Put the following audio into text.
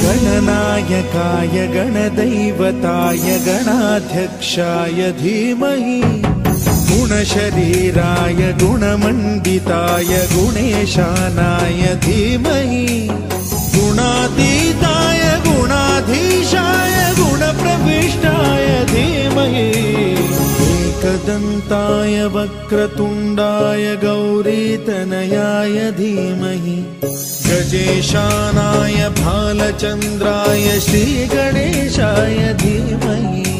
गणनायकाय गणदैवताय गणाध्यक्षाय धीमहि गुणशरीराय गुणमण्डिताय गुणेशानाय धीमहि गुणातीताय गुणाधीशाय गुणप्रविष्टाय धीमहि एकदन्ताय वक्रतुण्डाय गौरीतनयाय धीमहि गजेशानाय भालचन्द्राय श्रीगणेशाय धीमहि